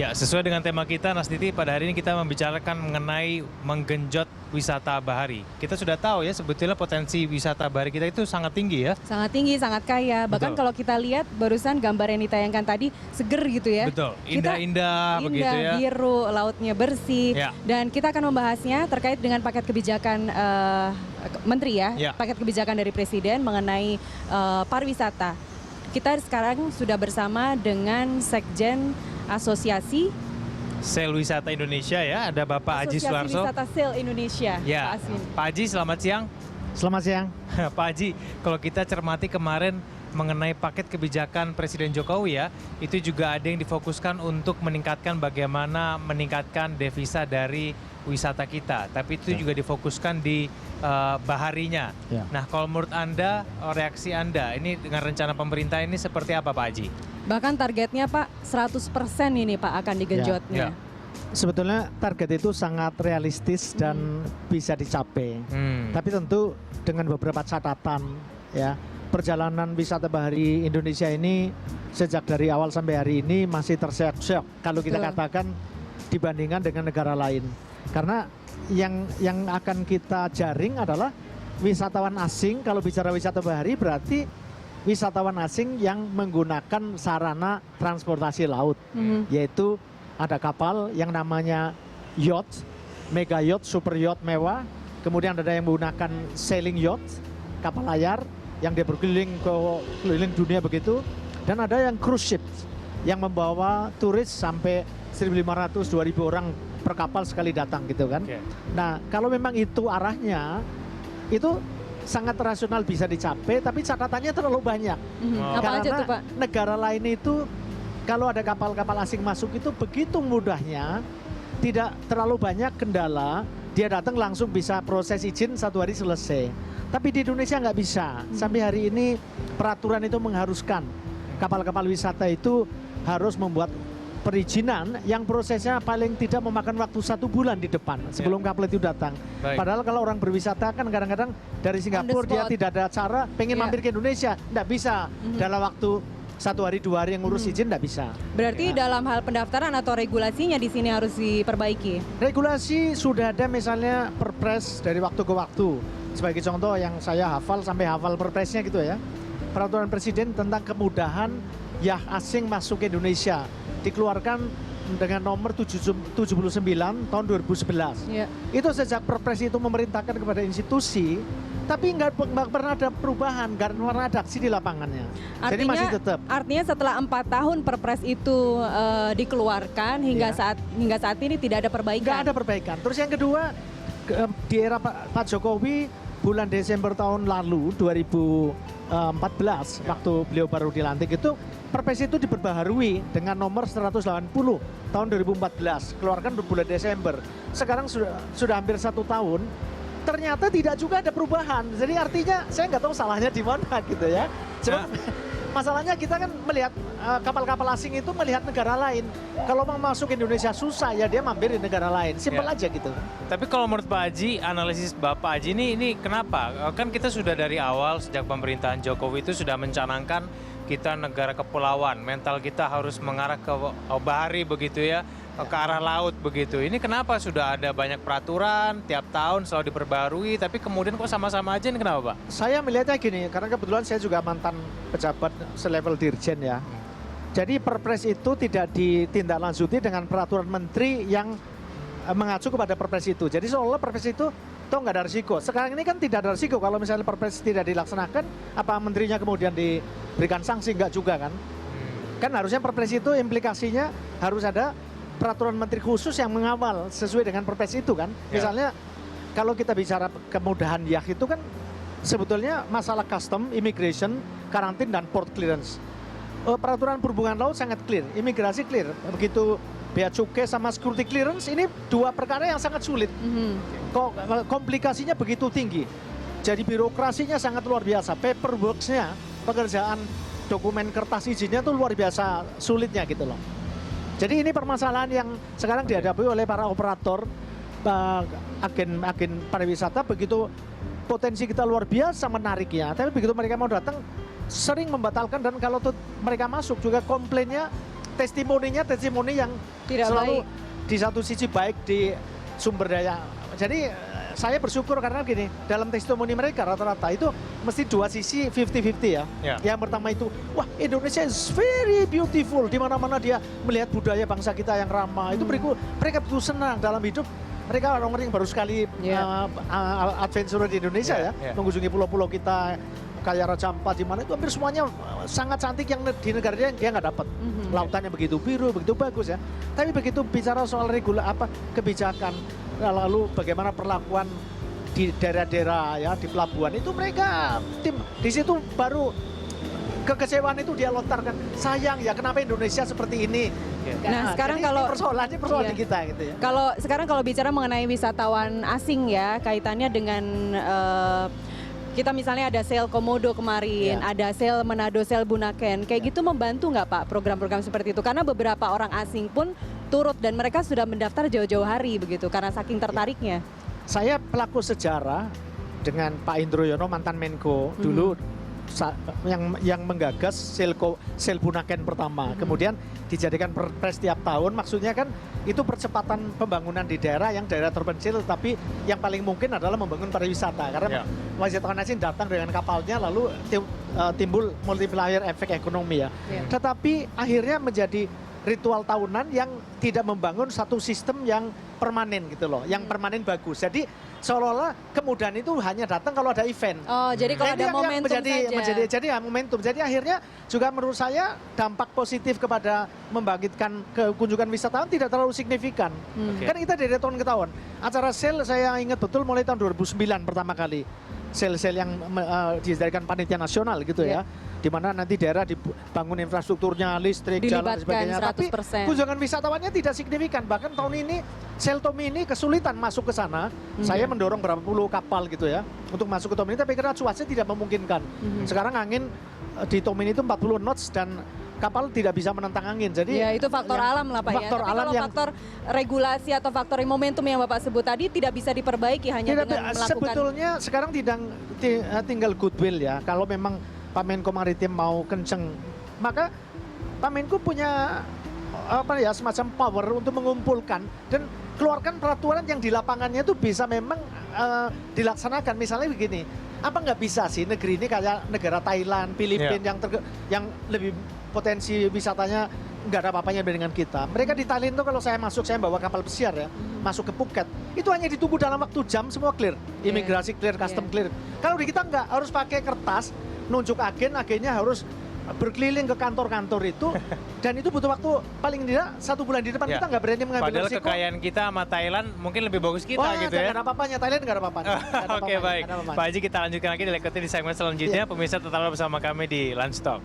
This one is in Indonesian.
Ya, sesuai dengan tema kita, Nastiti, pada hari ini kita membicarakan mengenai menggenjot wisata bahari. Kita sudah tahu ya, sebetulnya potensi wisata bahari kita itu sangat tinggi ya. Sangat tinggi, sangat kaya. Bahkan Betul. kalau kita lihat barusan gambar yang ditayangkan tadi, seger gitu ya. Betul, Kita indah-indah begitu ya. biru, lautnya bersih. Ya. Dan kita akan membahasnya terkait dengan paket kebijakan Menteri ya. Ya. Paket kebijakan dari Presiden mengenai pariwisata. Kita sekarang sudah bersama dengan Sekjen Asosiasi Sel Wisata Indonesia ya, ada Bapak Aji Asosiasi Suarso. Wisata Sel Indonesia. Ya, Pak Aswin. Pak Aji selamat siang. Selamat siang. Pak Haji, kalau kita cermati kemarin mengenai paket kebijakan Presiden Jokowi ya, itu juga ada yang difokuskan untuk meningkatkan bagaimana meningkatkan devisa dari wisata kita. Tapi itu juga difokuskan di baharinya. Ya. Nah, kalau menurut Anda, reaksi Anda ini dengan rencana pemerintah ini seperti apa Pak Haji? Bahkan targetnya Pak 100% ini Pak akan digenjotnya. Ya. Sebetulnya target itu sangat realistis dan bisa dicapai. Tapi tentu dengan beberapa catatan ya. Perjalanan wisata bahari Indonesia ini sejak dari awal sampai hari ini masih terseok-seok kalau kita Betul. katakan dibandingkan dengan negara lain. Karena yang akan kita jaring adalah wisatawan asing. Kalau bicara wisata bahari berarti wisatawan asing yang menggunakan sarana transportasi laut, yaitu ada kapal yang namanya yacht, mega yacht, super yacht mewah. Kemudian ada yang menggunakan sailing yacht, kapal layar yang dia berkeliling ke keliling dunia begitu. Dan ada yang cruise ship yang membawa turis sampai 1.500-2.000 orang per kapal sekali datang gitu kan. Oke. Nah kalau memang itu arahnya, itu sangat rasional bisa dicapai, tapi catatannya terlalu banyak. Apa aja tuh Pak? Negara lain itu kalau ada kapal-kapal asing masuk itu begitu mudahnya, tidak terlalu banyak kendala, dia datang langsung bisa proses izin 1 hari selesai. Tapi di Indonesia nggak bisa. Sampai hari ini peraturan itu mengharuskan kapal-kapal wisata itu harus membuat perizinan yang prosesnya paling tidak memakan waktu 1 bulan di depan sebelum kapal itu datang. Baik. Padahal kalau orang berwisata kan kadang-kadang dari Singapura dia spot. tidak ada cara pengen Iya. mampir ke Indonesia, nggak bisa dalam waktu 1 hari 2 hari yang ngurus izin nggak bisa. Berarti dalam hal pendaftaran atau regulasinya di sini harus diperbaiki. Regulasi sudah ada misalnya perpres dari waktu ke waktu. Sebagai contoh yang saya hafal sampai hafal perpresnya gitu ya. Peraturan Presiden tentang kemudahan yacht asing masuk ke Indonesia dikeluarkan dengan nomor 79 tahun 2011. Ya. Itu sejak perpres itu memerintahkan kepada institusi, tapi nggak pernah ada perubahan, nggak pernah ada aksi di lapangannya. Jadi masih tetap. Artinya setelah 4 tahun perpres itu dikeluarkan hingga Ya. saat ini tidak ada perbaikan. Nggak ada perbaikan. Terus yang kedua, di era Pak Jokowi bulan Desember tahun lalu 2014 waktu beliau baru dilantik itu perpres itu diperbaharui dengan nomor 180 tahun 2014 keluarkan di bulan Desember. Sekarang sudah hampir 1 tahun. Ternyata tidak juga ada perubahan. Jadi artinya saya nggak tahu salahnya di mana gitu ya. Cuma masalahnya kita kan melihat kapal-kapal asing itu melihat negara lain. Kalau mau masuk Indonesia susah ya dia mampir di negara lain. Simpel Ya. aja gitu. Tapi kalau menurut Pak Haji, analisis Bapak Haji ini kenapa? Kan kita sudah dari awal sejak pemerintahan Jokowi itu sudah mencanangkan kita negara kepulauan, mental kita harus mengarah ke bahari begitu ya, ke arah laut begitu. Ini kenapa sudah ada banyak peraturan, tiap tahun selalu diperbarui, tapi kemudian kok sama-sama aja ini kenapa Pak? Saya melihatnya gini, karena kebetulan saya juga mantan pejabat selevel dirjen ya. Jadi perpres itu tidak ditindaklanjuti dengan peraturan menteri yang mengacu kepada perpres itu. Jadi seolah perpres itu toh nggak ada risiko. Sekarang ini kan tidak ada risiko. Kalau misalnya perpres tidak dilaksanakan, apa menterinya kemudian diberikan sanksi? Nggak juga kan? Kan harusnya perpres itu implikasinya harus ada peraturan menteri khusus yang mengawal sesuai dengan perpres itu kan. Ya. Misalnya kalau kita bicara kemudahan yacht itu kan sebetulnya masalah custom, immigration, karantin, dan port clearance. Peraturan perhubungan laut sangat clear, imigrasi clear. Begitu bea cukai sama security clearance ini 2 perkara yang sangat sulit. Komplikasinya begitu tinggi. Jadi birokrasinya sangat luar biasa. Paperworksnya, pekerjaan dokumen kertas izinnya tuh luar biasa sulitnya gitu loh. Jadi ini permasalahan yang sekarang dihadapi oleh para operator, agen pariwisata. Begitu potensi kita luar biasa menariknya, tapi begitu mereka mau datang sering membatalkan, dan kalau mereka masuk juga komplainnya testimoni yang Tidak selalu baik. di satu sisi baik di sumber daya. Jadi saya bersyukur karena gini, dalam testimoni mereka rata-rata itu mesti dua sisi 50-50 ya. Ya. Yang pertama itu, wah Indonesia is very beautiful. Di mana-mana dia melihat budaya bangsa kita yang ramah. Itu mereka betul senang dalam hidup. Mereka orang-orang yang baru sekali adventure di Indonesia ya, mengunjungi pulau-pulau kita kayak Raja Ampat di mana itu hampir semuanya sangat cantik yang di negara dia nggak dapat. Lautannya begitu biru, begitu bagus ya. Tapi begitu bicara soal kebijakan, lalu bagaimana perlakuan di daerah-daerah ya, di pelabuhan itu mereka di situ baru kekecewaan itu dia lontarkan. Sayang ya kenapa Indonesia seperti ini. Nah, sekarang jadi kalau persoalan di kita gitu ya. Kalau bicara mengenai wisatawan asing ya, kaitannya dengan kita misalnya ada sale Komodo kemarin, ada sale Manado, sale Bunaken, kayak gitu membantu nggak Pak program-program seperti itu? Karena beberapa orang asing pun turut dan mereka sudah mendaftar jauh-jauh hari begitu karena saking tertariknya. Saya pelaku sejarah dengan Pak Indroyono mantan Menko dulu yang menggagas sel Bunaken pertama. Kemudian dijadikan perpres tiap tahun, maksudnya kan itu percepatan pembangunan di daerah yang daerah terpencil, tapi yang paling mungkin adalah membangun pariwisata karena wisatawan asing datang dengan kapalnya lalu timbul multiplier efek ekonomi ya. Tetapi akhirnya menjadi ritual tahunan yang tidak membangun satu sistem yang permanen gitu loh, yang permanen bagus. Jadi seolah-olah kemudahan itu hanya datang kalau ada event. Oh, jadi kalau ada momentum saja. Jadi momentum. Jadi akhirnya juga menurut saya dampak positif kepada membangkitkan kunjungan wisatawan tidak terlalu signifikan. Kan kita dari tahun ke tahun. Acara sale saya ingat betul mulai tahun 2009 pertama kali. Sel-sel yang dijadikan panitia nasional gitu ya, di mana nanti daerah dibangun infrastrukturnya, listrik, jalan dan sebagainya. 100%. Tapi kunjungan wisatawannya tidak signifikan. Bahkan tahun ini sel Tommy ini kesulitan masuk ke sana. Saya mendorong berapa puluh kapal gitu ya untuk masuk ke Tommy ini, tapi karena cuaca tidak memungkinkan. Sekarang angin di Tommy itu 40 knots dan kapal tidak bisa menentang angin. Jadi ya itu faktor alam lah Pak faktor ya. Tapi alam kalau faktor regulasi atau faktor momentum yang Bapak sebut tadi tidak bisa diperbaiki hanya dengan melakukan. Sebetulnya sekarang tinggal goodwill ya. Kalau memang Pak Menko Maritim mau kenceng, maka Pak Menko punya semacam power untuk mengumpulkan dan keluarkan peraturan yang di lapangannya itu bisa memang dilaksanakan. Misalnya begini, apa nggak bisa sih negeri ini kayak negara Thailand, Filipina yang lebih potensi wisatanya nggak ada apa-apanya dengan kita. Mereka di Thailand tuh kalau saya masuk, saya bawa kapal pesiar ya, masuk ke Phuket, itu hanya ditunggu dalam waktu jam semua clear, imigrasi clear, custom clear. Kalau di kita nggak, harus pakai kertas, nunjuk agennya harus berkeliling ke kantor-kantor itu, dan itu butuh waktu paling tidak 1 bulan di depan. Kita nggak berani mengambil risiko. Padahal kekayaan kita sama Thailand mungkin lebih bagus kita gitu ya. Nggak ada apa-apanya, Thailand nggak ada apa-apanya. Oke baik, Pak Haji kita lanjutkan lagi di segmen selanjutnya. Pemirsa tetaplah bersama kami di Lunch Talk.